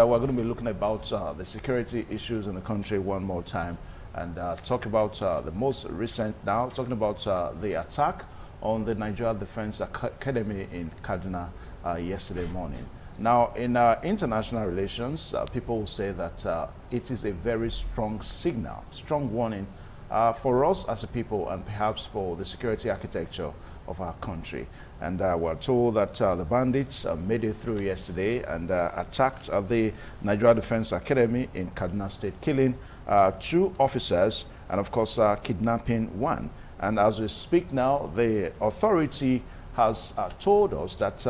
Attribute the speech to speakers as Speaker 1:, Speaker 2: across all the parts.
Speaker 1: we're going to be looking about the security issues in the country one more time, and talk about the most recent now, talking about the attack on the Nigerian Defense Academy in Kaduna yesterday morning. Now, in international relations, people will say that it is a very strong signal, strong warning for us as a people, and perhaps for the security architecture of our country. And we're told that the bandits made it through yesterday and attacked the Nigerian Defense Academy in Kaduna State, killing 2 officers and, of course, kidnapping 1. And as we speak now, the authority has told us that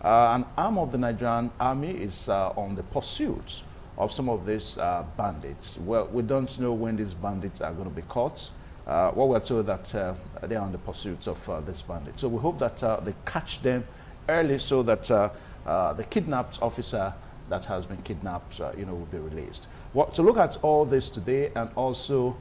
Speaker 1: an arm of the Nigerian army is on the pursuit of some of these bandits. Well, we don't know when these bandits are going to be caught. What we're told that they are on the pursuit of this bandit. So we hope that they catch them early, so that the kidnapped officer that has been kidnapped, will be released. To look at all this today, and also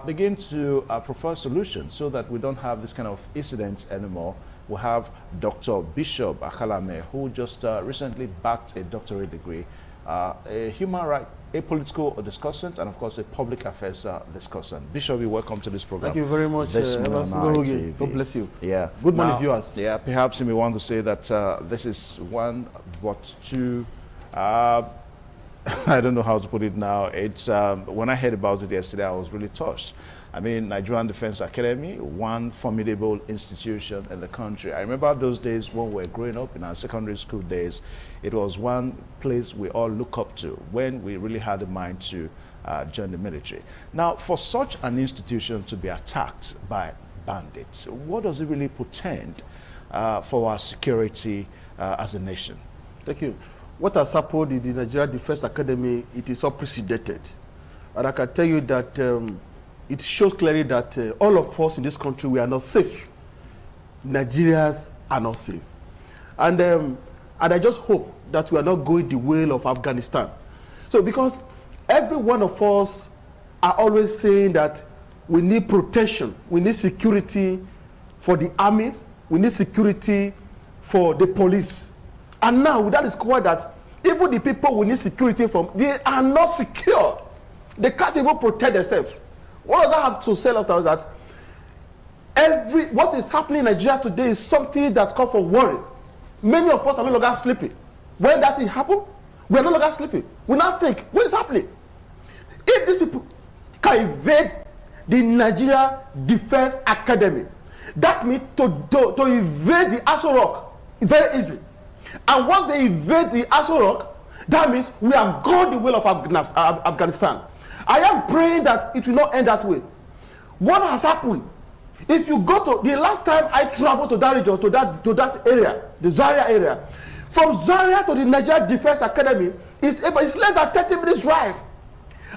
Speaker 1: begin to prefer solutions so that we don't have this kind of incidents anymore, we have Dr. Bishop Akalame, who just recently backed a doctorate degree, a human rights, a political discussant, and of course a public affairs discussant. Bishop, you're welcome to this program.
Speaker 2: Thank you very much. God bless you.
Speaker 1: Yeah.
Speaker 2: Good morning, viewers.
Speaker 1: Yeah, perhaps you may want to say that this is one, but two, I don't know how to put it now. It's when I heard about it yesterday, I was really touched. I mean, Nigerian Defense Academy, one formidable institution in the country. I remember those days when we were growing up in our secondary school days. It was one place we all look up to when we really had the mind to join the military. Now, for such an institution to be attacked by bandits, what does it really portend for our security as a nation?
Speaker 2: Thank you. What has happened in the Nigerian Defense Academy, it is unprecedented. And I can tell you that it shows clearly that all of us in this country, we are not safe. Nigerians are not safe. And I just hope that we are not going the way of Afghanistan. So because every one of us are always saying that we need protection, we need security for the army, we need security for the police. And now we discover that even the people we need security from, they are not secure. They can't even protect themselves. What does that have to say after that? What is happening in Nigeria today is something that calls for worry. Many of us are no longer sleeping. When that thing happened, we are no longer sleeping. We now think, what is happening? If these people can invade the Nigeria Defense Academy, that means to invade the Aso Rock, very easy. And once they invade the Aso Rock, that means we have gone the way of Afghanistan. I am praying that it will not end that way. What has happened? If you go to the last time I traveled to that region, to that area, the Zaria area, from Zaria to the Nigeria Defense Academy is less than 30 minutes drive.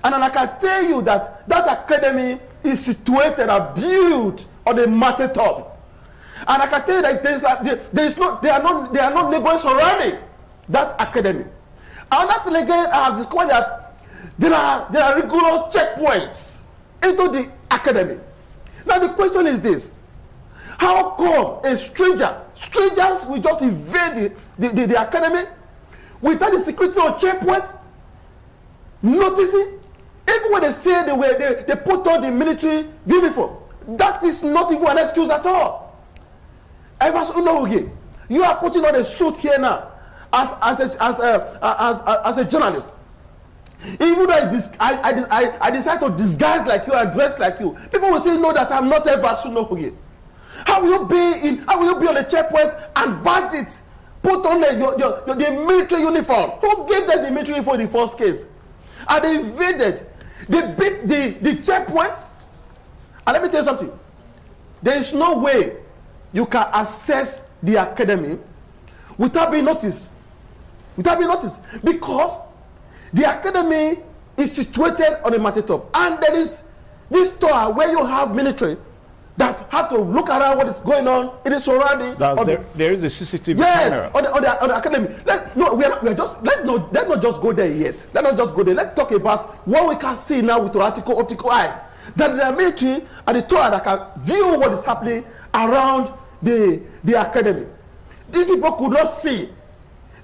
Speaker 2: And I can tell you that that academy is situated and built on a mountaintop. And I can tell you that there are no neighbors surrounding that academy. Another thing again, I have discovered that there are regular checkpoints into the academy. Now the question is this: how come a strangers will just invade the academy without the security or checkpoint noticing? Even when they say they put on the military uniform, that is not even an excuse at all. Evans Unohugi, you are putting on a suit here now as a journalist. Even though I decide to disguise like you and dress like you, people will say no, that I'm not Evans Unohugi. How will you be on a checkpoint and bandits put on the military uniform? Who gave them the military uniform in the first case? And they invaded. They beat the checkpoint. And let me tell you something. There is no way you can access the academy without being noticed. Because the academy is situated on a mountaintop. And there is this tower where you have military that have to look around what is going on in the surrounding.
Speaker 1: There is a CCTV
Speaker 2: camera.
Speaker 1: Yes,
Speaker 2: on the academy. Let's not just go there yet. Let's not just go there. Let's talk about what we can see now with our optical eyes. That there are military and the tower that can view what is happening around the academy. These people could not see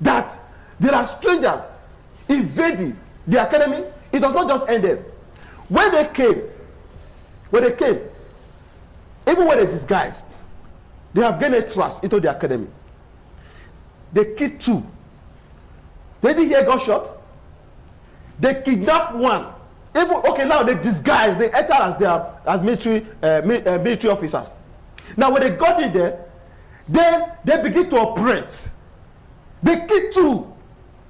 Speaker 2: that there are strangers invading the academy, it does not just end there. When they came, even when they disguised, they have gained a trust into the academy. They killed 2. They didn't hear gunshot. They kidnapped 1. Even okay, now they disguised. They enter as military officers. Now when they got in there, then they begin to operate. They killed 2.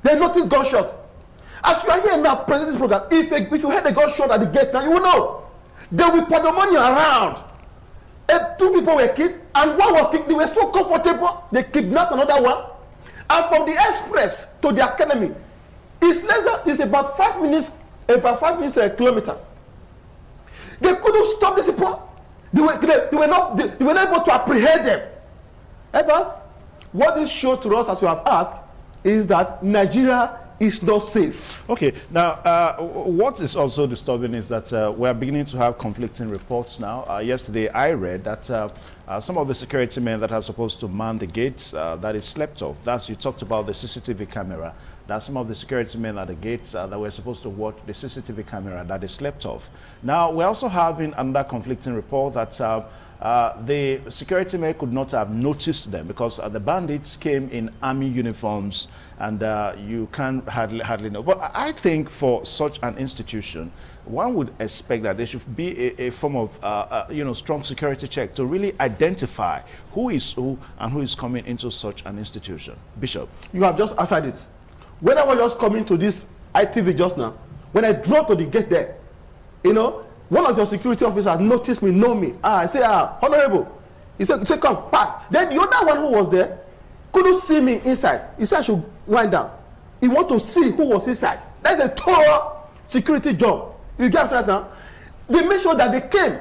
Speaker 2: They noticed gunshot. As you are here now presenting this program, if you heard a gunshot at the gate now, you will know. There will be pandemonium around. 2 people were killed, and 1 was killed. They were so comfortable. They kidnapped another 1. And from the express to the academy, it's about 5 minutes, a kilometer. They couldn't stop these people. They were not able to apprehend them. Evans, what this showed to us, as you have asked, is that Nigeria is not safe.
Speaker 1: Okay, now what is also disturbing is that we are beginning to have conflicting reports now. Yesterday I read that some of the security men that are supposed to man the gates, that is slept off. That's, you talked about the CCTV camera. That some of the security men at the gates that were supposed to watch the CCTV camera, that is slept off. Now we're also having another conflicting report that the security men could not have noticed them because the bandits came in army uniforms, and you can't hardly know. But I think for such an institution, one would expect that there should be a form of strong security check to really identify who is who and who is coming into such an institution. Bishop,
Speaker 2: you have just answered it. When I was just coming to this ITV just now, when I drove to the gate there, one of your security officers noticed me, know me. I say, Honorable. He said, come, pass. Then the other one who was there couldn't see me inside. He said I should wind down. He wanted to see who was inside. That's a thorough security job. You get right now? They make sure that they came.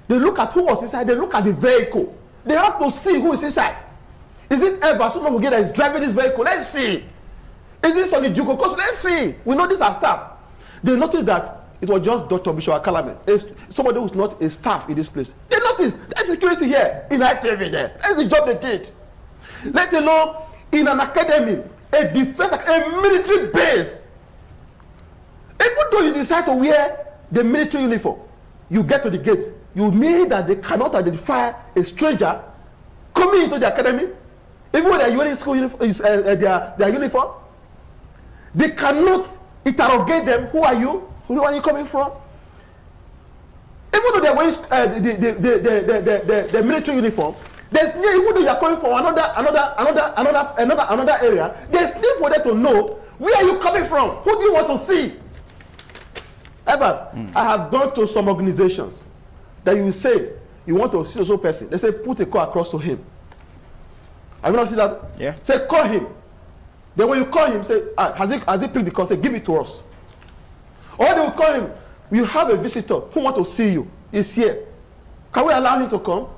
Speaker 2: They look at who was inside. They look at the vehicle. They have to see who is inside. Is it ever someone that is driving this vehicle? Let's see. Is this on the Duke? Because let's see. We know these are staff. They noticed that it was just Dr. Bishop Akalame, somebody who's not a staff in this place. They noticed there's security here in ITV there. That's the job they did. Let alone in an academy, a defense, a military base. Even though you decide to wear the military uniform, you get to the gate, you mean that they cannot identify a stranger coming into the academy, even when they're wearing school uniform, their uniform. They cannot interrogate them. Who are you? Where are you coming from? Even though they're wearing the military uniform, there's even though you're coming from another area, there's need for them to know where are you coming from. Who do you want to see? Evans, I have gone to some organizations that you say you want to see a person. They say put a call across to him. Have you not seen that?
Speaker 1: Yeah.
Speaker 2: Say call him. Then when you call him, say has he picked the call? Say give it to us. Or they will call him, you have a visitor who wants to see you. He's here. Can we allow him to come?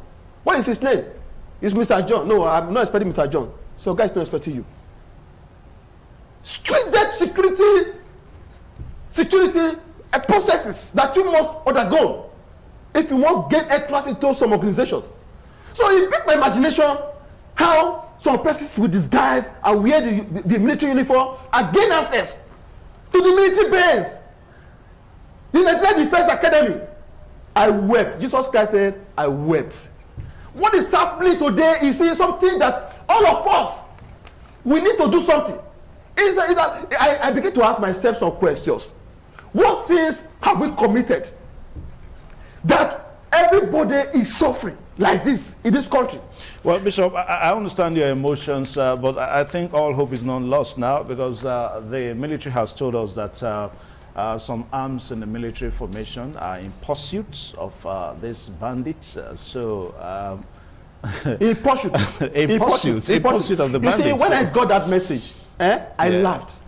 Speaker 2: What is his name? It's Mr. John. No, I'm not expecting Mr. John. So guys not expecting you. Stringent security processes that you must undergo if you must get entrance into some organizations. So it piqued my imagination how some persons with disguise and wear the military uniform and gain access to the military base. The Nigerian Defense Academy. I wept. Jesus Christ said, I wept. What is happening today is something that all of us, we need to do something. I begin to ask myself some questions. What sins have we committed that everybody is suffering like this in this country?
Speaker 1: Well, Bishop, I understand your emotions, but I think all hope is not lost now because the military has told us that some arms in the military formation are in pursuit of these bandits.
Speaker 2: In pursuit
Speaker 1: of the bandits.
Speaker 2: You see, when I got that message, I laughed.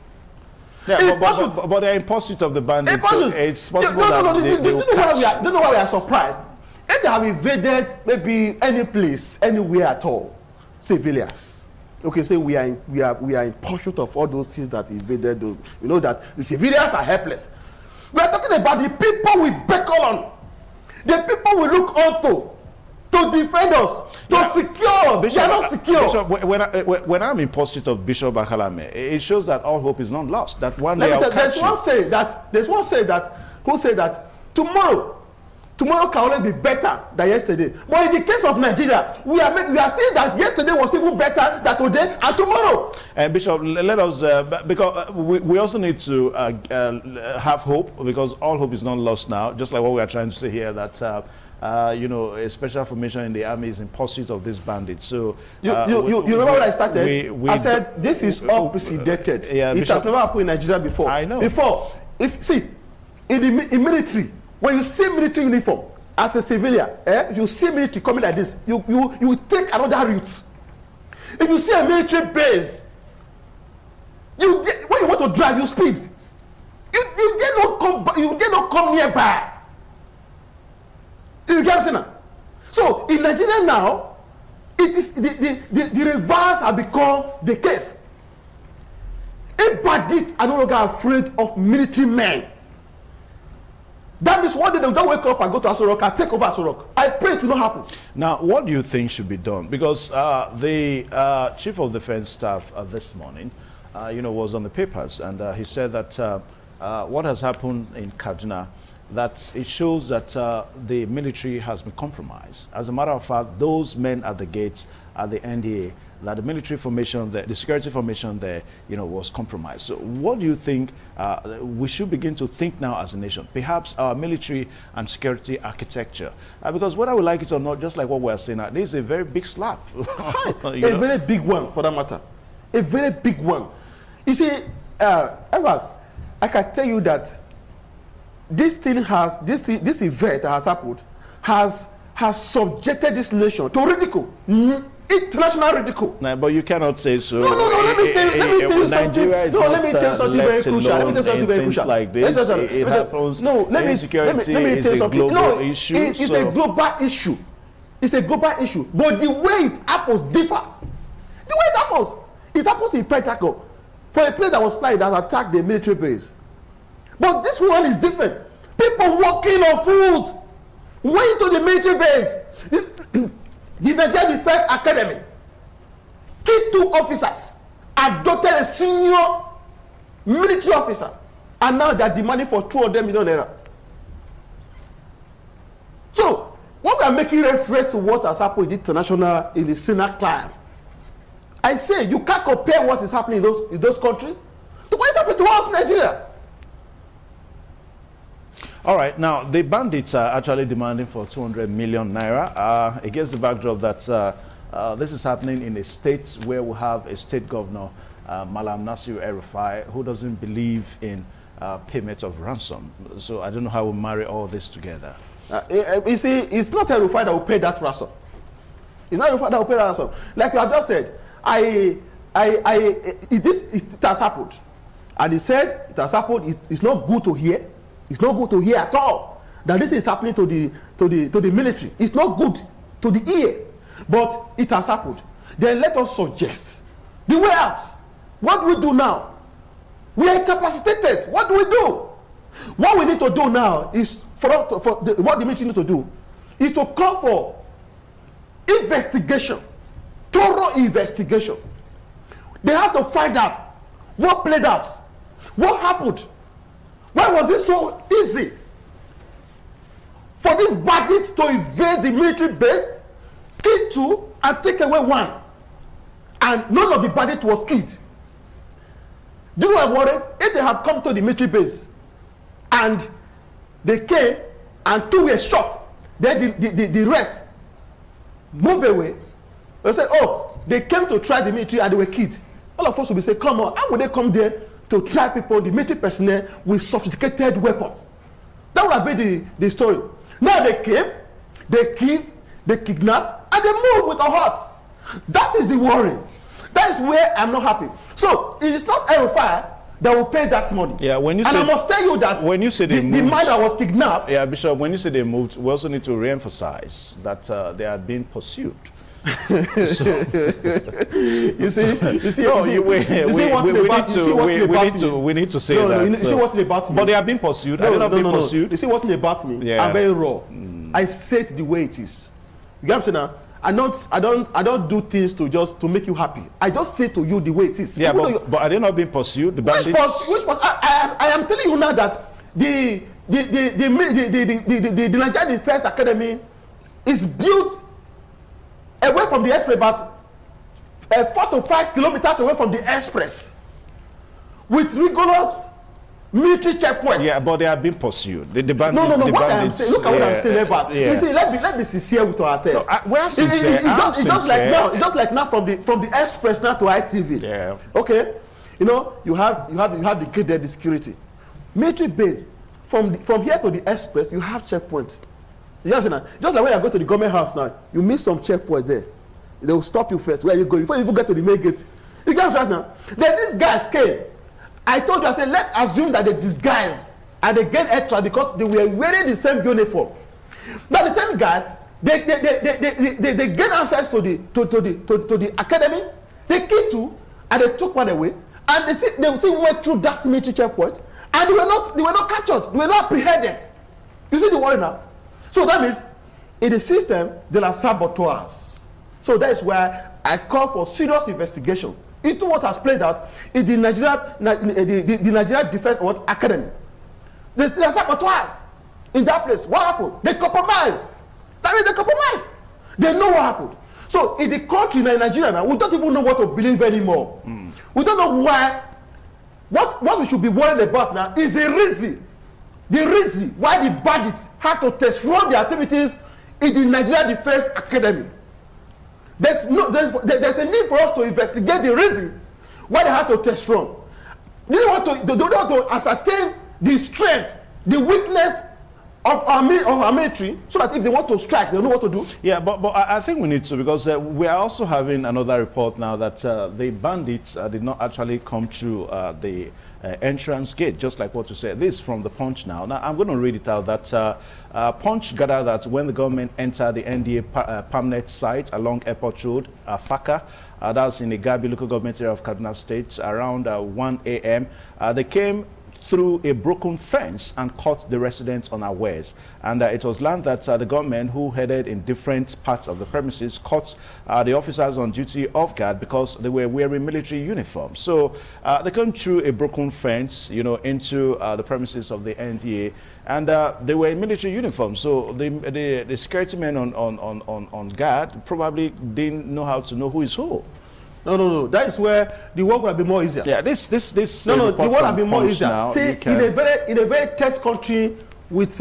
Speaker 1: Yeah, but they're in pursuit of the bandits. So it's possible
Speaker 2: don't know why we are surprised. If they have invaded maybe any place, anywhere at all, civilians. Okay, so we are in pursuit of all those things that invaded those. You know that the civilians are helpless. We are talking about the people we beckon on, the people we look onto to defend us, to secure us. They are not secure.
Speaker 1: Bishop, when I'm in pursuit of Bishop Akalame, it shows that all hope is not lost. That one day
Speaker 2: there's one say that who said that tomorrow can only be better than yesterday. But in the case of Nigeria, we are saying that yesterday was even better than today and tomorrow.
Speaker 1: And Bishop, let us, because we also need to have hope, because all hope is not lost now. Just like what we are trying to say here, that you know, a special formation in the army is in pursuit of this bandit. So
Speaker 2: you remember when I started? I said this is unprecedented. It Bishop, has never happened in Nigeria before.
Speaker 1: I know.
Speaker 2: Before, in military, when you see military uniform as a civilian, if you see military coming like this, you take another route. If you see a military base, when you want to drive, you speed. You dare not come nearby. You get what I'm saying? So in Nigeria now, it is the reverse has become the case. A bandit are no longer afraid of military men. That means one day they will just wake up and go to Aso Rock and take over Aso Rock. I pray it will not happen. Now,
Speaker 1: what do you think should be done? Because the Chief of Defense Staff this morning, you know, was on the papers, and he said that what has happened in Kaduna, that it shows that the military has been compromised. As a matter of fact, those men at the gates at the NDA, that the military formation there, the security formation there, you know, was compromised. So what do you think we should begin to think now as a nation? Perhaps our military and security architecture. Because whether we like it or not, just like what we're saying now, this is a very big slap.
Speaker 2: A very big one, for that matter. A very big one. You see, Evans, I can tell you that this event that has happened has subjected this nation to ridicule, international ridicule.
Speaker 1: No, but you cannot say so.
Speaker 2: No, let me tell you something. No, let me tell you something very crucial. Let me tell you something very crucial.
Speaker 1: Like this, it happens.
Speaker 2: No, let me tell you something. No, it's a global issue. It's a global issue. But the way it happens differs. The way it happens in Pentagon, for a plane that was flying that attacked the military base. But this one is different. People walking on foot, went to the military base. The Nigerian Defense Academy, killed 2 officers, abducted a senior military officer, and now they are demanding for 200 million naira. So, when we are making reference to what has happened in the Sinai climb, I say you can't compare what is happening in those countries to what is happening to us in Nigeria.
Speaker 1: All right, now the bandits are actually demanding for 200 million naira against the backdrop that this is happening in a state where we have a state governor, Malam Nasir El-Rufai, who doesn't believe in payment of ransom. So I don't know how we marry all this together.
Speaker 2: You see, it's not El-Rufai that will pay that ransom. It's not El-Rufai that will pay that ransom. Like you have just said, it has happened, and he said it has happened. It's not good to hear. It's not good to hear at all that this is happening to the military. It's not good to the ear, but it has happened. Then let us suggest the way out. What do we do now? We are incapacitated. What do we do? What we need to do now is what the military needs to do is to call for investigation, thorough investigation. They have to find out what played out, what happened. Why was it so easy for these bandits to invade the military base, kill 2, and take away 1? And none of the bandits was killed. Do you know what I'm worried? If they have come to the military base and they came and 2 were shot, then the rest move away, they say, oh, they came to try the military and they were killed. All of us will be saying, come on, how would they come there to try people, the military personnel, with sophisticated weapons? That would have been the story. Now they came, they killed, they kidnapped, and they moved with a heart. That is the worry. That is where I'm not happy. So it is not El-Rufai that will pay that money.
Speaker 1: Yeah, when you
Speaker 2: and
Speaker 1: say,
Speaker 2: I must tell you that
Speaker 1: when you say
Speaker 2: the man that was kidnapped.
Speaker 1: Yeah, Bishop, when you say they moved, we also need to re-emphasize that they are being pursued.
Speaker 2: You see,
Speaker 1: we need to say that.
Speaker 2: You see what they about me.
Speaker 1: But they are being pursued. Pursued.
Speaker 2: You see what they about me. Yeah. I'm very raw. I say it the way it is. You get what I'm saying now? I don't do things to make you happy. I just say to you the way it is.
Speaker 1: Yeah, but are they not being pursued? The bandits?
Speaker 2: I am telling you now that the Nigerian Defense Academy is built away from the express, about 4 to 5 kilometers away from the express, with rigorous military checkpoints.
Speaker 1: Yeah, but they are being pursued. The bandits.
Speaker 2: No.
Speaker 1: The
Speaker 2: What
Speaker 1: bandits,
Speaker 2: I'm saying, look at what I'm saying, Evans.
Speaker 1: Yeah.
Speaker 2: You see, let me sincere with ourselves. It's just like now from the express now to ITV.
Speaker 1: Yeah.
Speaker 2: Okay, you know, you have the graded security, military base. From here to the express, you have checkpoints. You understand? Just like when you go to the government house now, you miss some checkpoints there. They will stop you first. Where you go before you even get to the main gate. You get right now. Then these guys came. I told you, I said, let's assume that they disguise and they get extra because they were wearing the same uniform. Now the same guy, they get access to the academy. They killed 2 and they took 1 away. And they still went through that military checkpoint, and they were not captured. They were not apprehended. You see the worry now. So that means in the system there are saboteurs. So that is why I call for serious investigation into what has played out in the Nigerian Defense Academy. There are saboteurs in that place. What happened? They compromised. That means they compromised. They know what happened. So in the country, in Nigeria now, we don't even know what to believe anymore. We don't know why. What we should be worried about now is the reason why the bandits had to test run their activities in the Nigerian Defense Academy. There's a need for us to investigate the reason why they had to test run. They want to ascertain the strength, the weakness of our military, so that if they want to strike, they know what to do.
Speaker 1: Yeah, but I think we need to, because we are also having another report now that the bandits did not actually come through the entrance gate, just like what you said. This is from the Punch now. Now, I'm going to read it out that Punch gathered that when the government entered the NDA permanent site along Airport Road, Faka, that's in the Gabi local government area of Kaduna State, around 1 a.m., they came through a broken fence and caught the residents unawares. And it was learned that the government, who headed in different parts of the premises, caught the officers on duty off guard because they were wearing military uniforms. So they came through a broken fence, you know, into the premises of the NDA, and they were in military uniforms. So the security men on guard probably didn't know how to know who is who.
Speaker 2: No. That is where the work will be more easier.
Speaker 1: Yeah, this.
Speaker 2: The work will be more easier. Now, see, in a very test country with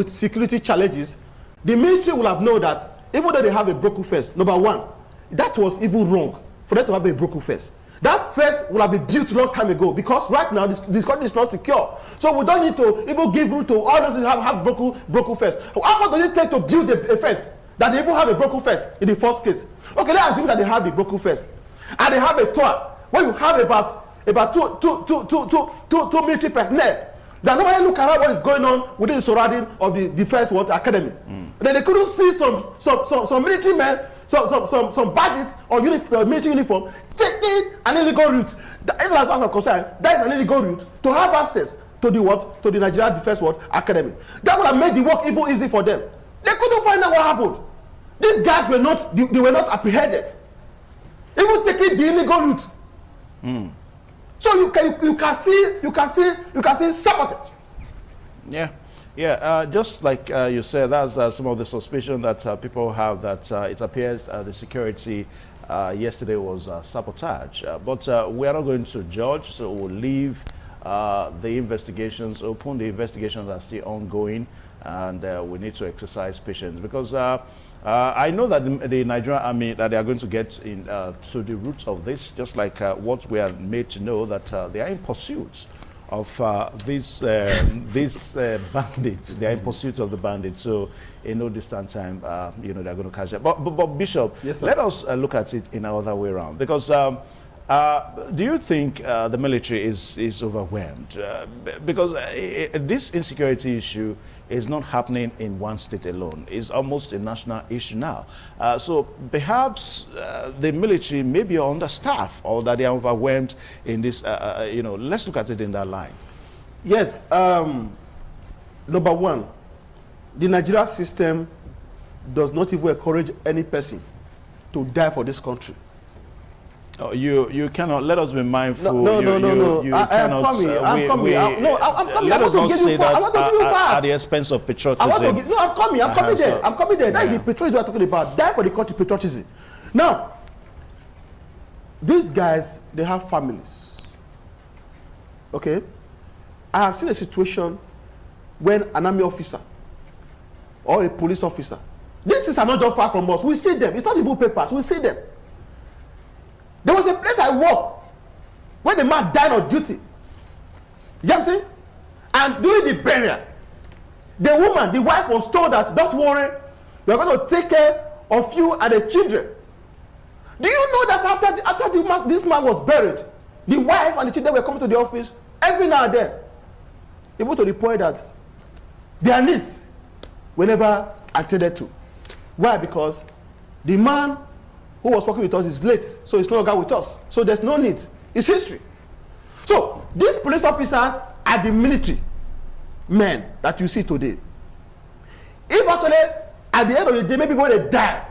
Speaker 2: security challenges, the military will have known that even though they have a broken fence, number one, that was even wrong for them to have a broken fence. That fence will have been built a long time ago, because right now this country is not secure. So we don't need to even give room to all those who have broken fence. How much does it take to build a fence that they even have a broken fence in the first case? Okay, let's assume that they have the broken fence. And they have a tour where you have about two military personnel that nobody look around what is going on within the surrounding of the Defense Academy. And then they couldn't see some military men, some bandits or military uniform taking an illegal route. That is, as far as I'm concerned, that is an illegal route to have access to the Nigerian Defense Academy. That would have made the work even easy for them. They couldn't find out what happened. These guys were not apprehended. Even taking the illegal route. So you can see sabotage.
Speaker 1: Yeah. Just like you said, that's some of the suspicion that people have, that it appears the security yesterday was sabotage. But we are not going to judge, so we'll leave the investigations open. The investigations are still ongoing, and we need to exercise patience, because I know that the Nigerian army, that they are going to get in to the roots of this, just like what we are made to know, that they are in pursuit of these bandits. They are in pursuit of the bandits. So in no distant time, you know, they're going to catch them. But Bishop,
Speaker 2: yes,
Speaker 1: let us look at it in another way around, because do you think the military is overwhelmed? Because this insecurity issue is not happening in one state alone. It's almost a national issue now. So perhaps the military may be understaffed, or that they are overwhelmed in this, you know, let's look at it in that line.
Speaker 2: Yes. Number one, the Nigeria system does not even encourage any person to die for this country.
Speaker 1: Oh, you cannot. Let us be mindful.
Speaker 2: No. I am coming. I'm coming.
Speaker 1: Let us not say that at the expense of patriotism.
Speaker 2: I'm coming. I'm coming there. I'm coming there. That is the patriotism we're talking about. Die for the country, patriotism. Now, these guys, they have families. Okay? I have seen a situation when an army officer or a police officer, this is not just far from us. We see them. It's not even papers. We see them. There was a place I worked where the man died on duty. You know what I'm saying? And during the burial, the woman, the wife was told that, don't worry, we're going to take care of you and the children. Do you know that after this man was buried, the wife and the children were coming to the office every now and then, even to the point that their needs were never attended to. Why? Because the man who was working with us is late, so he's no longer with us. So there's no need. It's history. So these police officers are the military men that you see today. If actually at the end of the day, maybe when they die,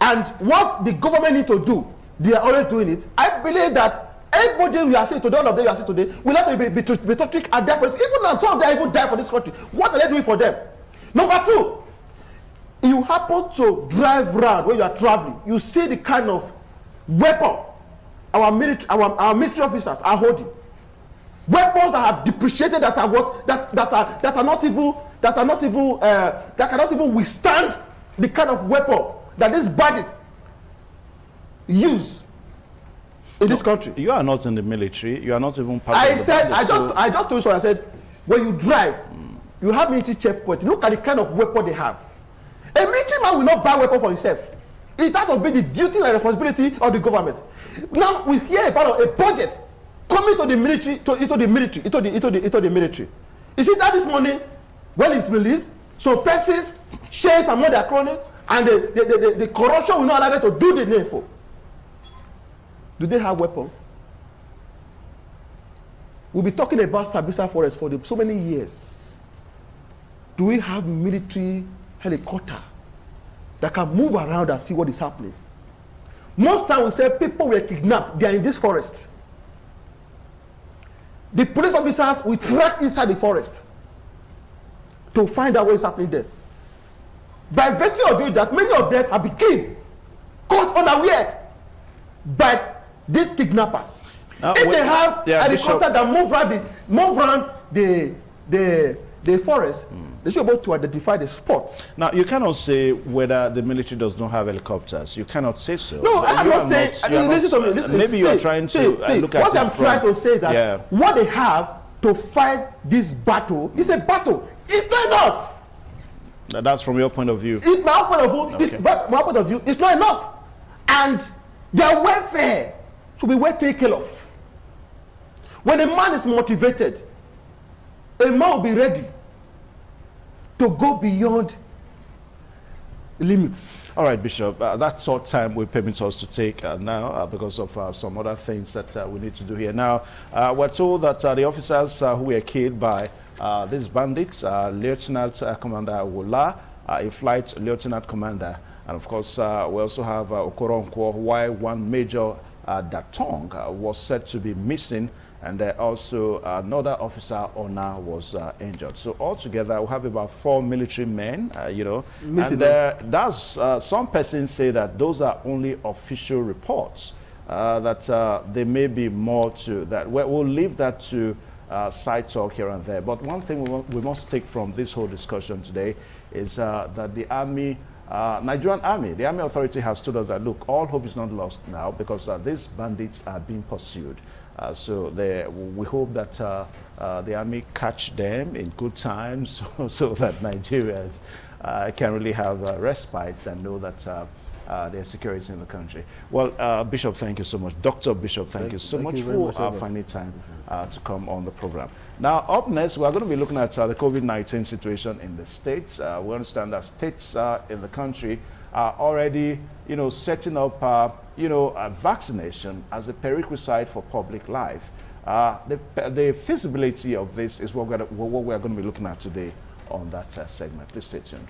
Speaker 2: and what the government need to do, they are already doing it. I believe that everybody we are seeing today, all of them you are seeing today, will have to be patriotic and die for it. Even now, some of them even die for this country. What are they doing for them? Number two, you happen to drive around when you are traveling, you see the kind of weapon our military officers are holding. Weapons that have depreciated, that cannot even withstand the kind of weapon that these bandits use in this country.
Speaker 1: You are not in the military. You are not even part of the bandits.
Speaker 2: I just told you so. I said, when you drive, you have military checkpoints. Look at the kind of weapon they have. A military man will not buy weapon for himself. It has to be the duty and responsibility of the government. Now we hear about a budget coming to the military, into the military. You see that this money, when it's released, so persons share it among their cronies, and the corruption will not allow them to do the needful. Do they have weapons? We'll be talking about Sabisa Forest for so many years. Do we have military helicopter that can move around and see what is happening? Most times we say people were kidnapped. They are in this forest. The police officers will track inside the forest to find out what is happening there. By virtue of doing that, many of them have been killed, caught unaware by these kidnappers. Now, if they have a helicopter that move around the forest, they should be able to identify the spot.
Speaker 1: Now, you cannot say whether the military does not have helicopters. You cannot say so.
Speaker 2: No, I'm not saying. Listen to me.
Speaker 1: Maybe you are trying to look at
Speaker 2: what I'm trying to say that what they have to fight this battle is a battle. It's not enough.
Speaker 1: That's from your point of view.
Speaker 2: My point of view, it's not enough. And their welfare should be well taken care of. When a man is motivated, a man will be ready to go beyond limits.
Speaker 1: All right, Bishop, that's all time will permit us to take now because of some other things that we need to do here. Now, we're told that the officers who were killed by these bandits, Lieutenant Commander Wola, a flight lieutenant commander, and of course, we also have Okoronkwo, why one Major Datong was said to be missing, and also another officer, Ona, was injured. So altogether, we have about 4 military men, you know. Missing. And that's, some persons say that those are only official reports, that there may be more to that. We'll leave that to side talk here and there. But one thing we must take from this whole discussion today is that the army, Nigerian army, the army authority has told us that, look, all hope is not lost now because these bandits are being pursued. So we hope that the army catch them in good times so that Nigerians can really have respite and know that there's security in the country. Well, Bishop, thank you so much. Dr. Bishop, thank you so much for finding time to come on the program. Now, up next, we're going to be looking at the COVID-19 situation in the states. We understand that states in the country are already, you know, setting up, vaccination as a prerequisite for public life. The feasibility of this is what we're going to be looking at today on that segment. Please stay tuned.